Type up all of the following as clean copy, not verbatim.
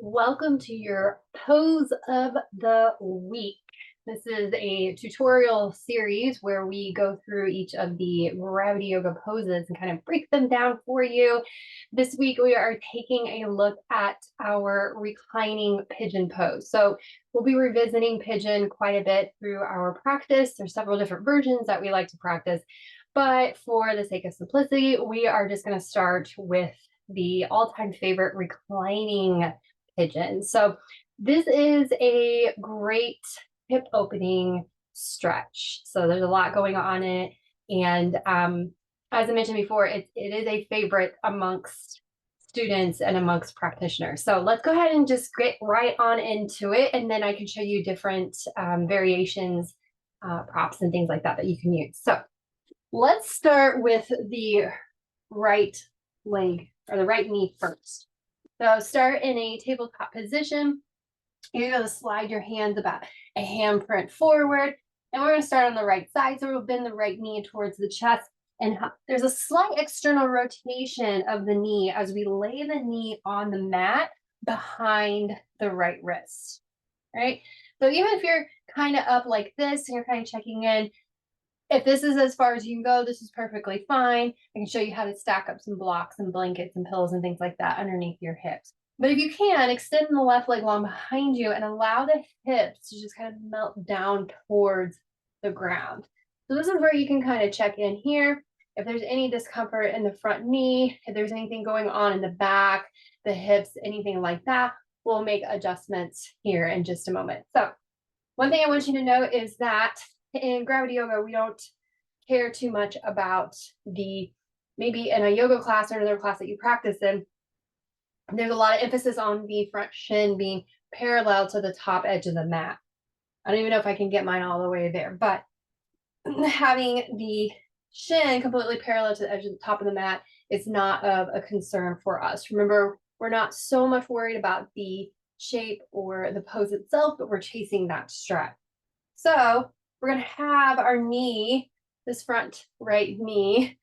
Welcome to your pose of the week. This is a tutorial series where we go through each of the gravity yoga poses and kind of break them down for you. This week, we are taking a look at our reclining pigeon pose. So we'll be revisiting pigeon quite a bit through our practice. There's several different versions that we like to practice, but for the sake of simplicity, we are just going to start with the all-time favorite reclining pigeon. So this is a great hip opening stretch. So there's a lot going on in it. And as I mentioned before, it is a favorite amongst students and amongst practitioners. So let's go ahead and just get right on into it. And then I can show you different variations, props and things like that that you can use. So let's start with the right leg or the right knee first. So start in a tabletop position. You're going to slide your hands about a handprint forward. And we're going to start on the right side. So we'll bend the right knee towards the chest. And there's a slight external rotation of the knee as we lay the knee on the mat behind the right wrist, right? So even if you're kind of up like this and you're kind of checking in, if this is as far as you can go, this is perfectly fine. I can show you how to stack up some blocks and blankets and pillows and things like that underneath your hips. But if you can, extend the left leg long behind you and allow the hips to just kind of melt down towards the ground. So this is where you can kind of check in here. If there's any discomfort in the front knee, if there's anything going on in the back, the hips, anything like that, we'll make adjustments here in just a moment. So one thing I want you to know is that in gravity yoga, we don't care too much about maybe in a yoga class or another class that you practice in, there's a lot of emphasis on the front shin being parallel to the top edge of the mat. I don't even know if I can get mine all the way there, but having the shin completely parallel to the edge of the top of the mat is not of a concern for us. Remember, we're not so much worried about the shape or the pose itself, but we're chasing that stretch. So we're going to have our knee, this front right knee,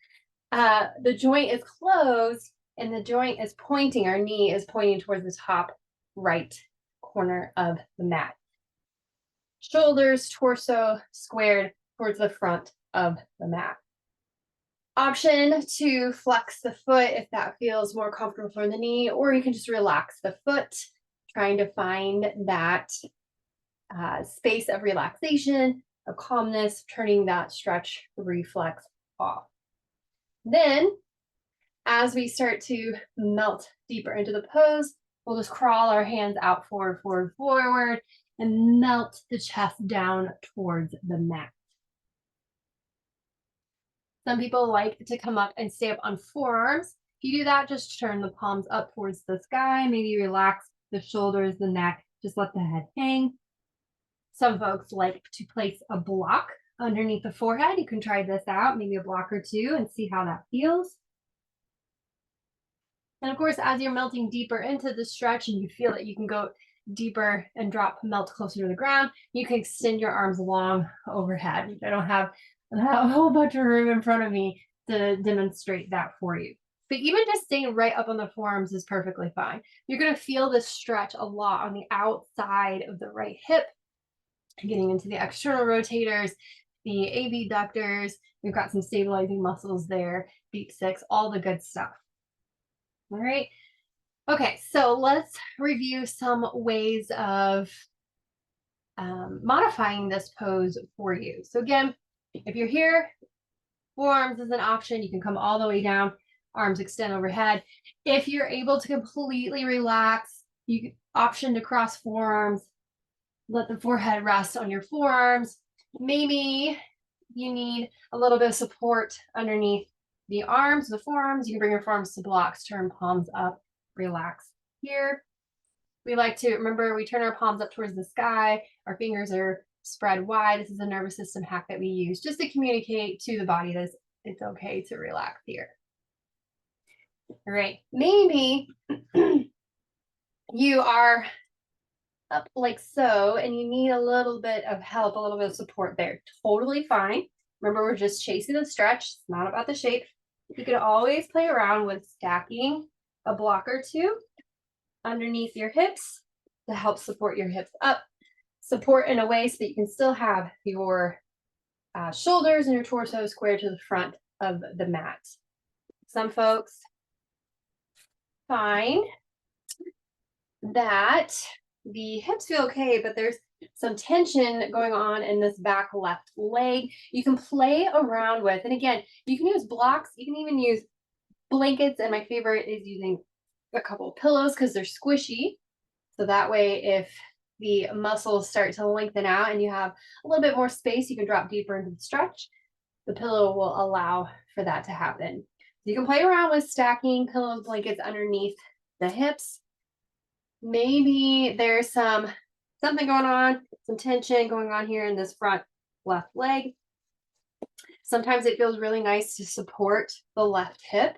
the joint is closed and the joint is pointing, our knee is pointing towards the top right corner of the mat. Shoulders, torso squared towards the front of the mat. Option to flex the foot if that feels more comfortable for the knee, or you can just relax the foot, trying to find that space of relaxation, of calmness, turning that stretch reflex off. Then, as we start to melt deeper into the pose, we'll just crawl our hands out forward, forward, forward, and melt the chest down towards the mat. Some people like to come up and stay up on forearms. If you do that, just turn the palms up towards the sky. Maybe relax the shoulders, the neck, just let the head hang. Some folks like to place a block underneath the forehead. You can try this out, maybe a block or two, and see how that feels. And of course, as you're melting deeper into the stretch and you feel that you can go deeper and melt closer to the ground, you can extend your arms long overhead. I don't have a whole bunch of room in front of me to demonstrate that for you. But even just staying right up on the forearms is perfectly fine. You're going to feel this stretch a lot on the outside of the right hip, getting into the external rotators, the abductors. We've got some stabilizing muscles there, deep six, all the good stuff. All right. Okay, so let's review some ways of modifying this pose for you. So again, if you're here, forearms is an option. You can come all the way down, arms extend overhead. If you're able to completely relax, you can option to cross forearms, let the forehead rest on your forearms. Maybe you need a little bit of support underneath the arms, the forearms. You can bring your forearms to blocks, turn palms up, relax here. We like to remember we turn our palms up towards the sky. Our fingers are spread wide. This is a nervous system hack that we use just to communicate to the body that it's okay to relax here. All right, maybe you are up like so and you need a little bit of help, a little bit of support there. Totally fine. Remember, we're just chasing the stretch. It's not about the shape. You can always play around with stacking a block or two underneath your hips to help support your hips up. Support in a way so that you can still have your shoulders and your torso square to the front of the mat. Some folks find that the hips feel okay, but there's some tension going on in this back left leg. You can play around with, and again, you can use blocks, you can even use blankets, and my favorite is using a couple of pillows because they're squishy. So that way, if the muscles start to lengthen out and you have a little bit more space, you can drop deeper into the stretch. The pillow will allow for that to happen. You can play around with stacking pillows, blankets underneath the hips. Maybe there's something going on, some tension going on here in this front left leg. Sometimes it feels really nice to support the left hip.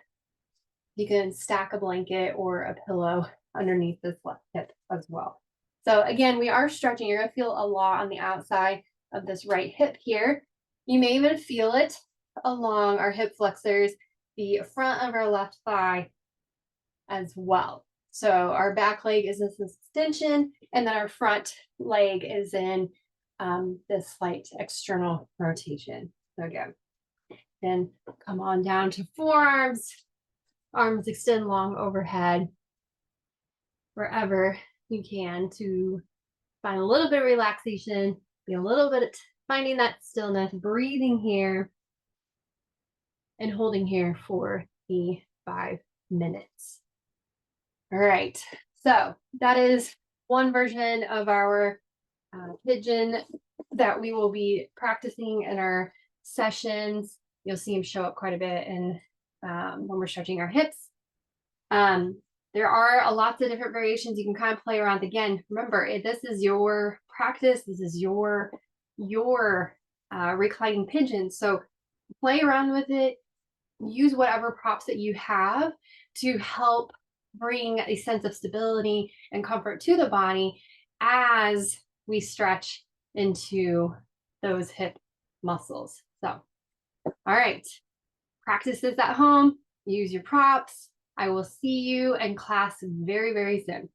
You can stack a blanket or a pillow underneath this left hip as well. So again, we are stretching. You're gonna feel a lot on the outside of this right hip here. You may even feel it along our hip flexors, the front of our left thigh as well. So our back leg is in this extension, and then our front leg is in this slight external rotation. So again, then come on down to forearms. Arms extend long overhead, wherever you can, to find a little bit of relaxation, be a little bit finding that stillness, breathing here, and holding here for the 5 minutes. All right, so that is one version of our pigeon that we will be practicing in our sessions. You'll see him show up quite a bit in when we're stretching our hips. There are lots of different variations you can kind of play around. Again, remember, this is your practice. This is your reclining pigeon. So play around with it. Use whatever props that you have to help bring a sense of stability and comfort to the body as we stretch into those hip muscles. So, all right, practice this at home, use your props. I will see you in class very, very soon.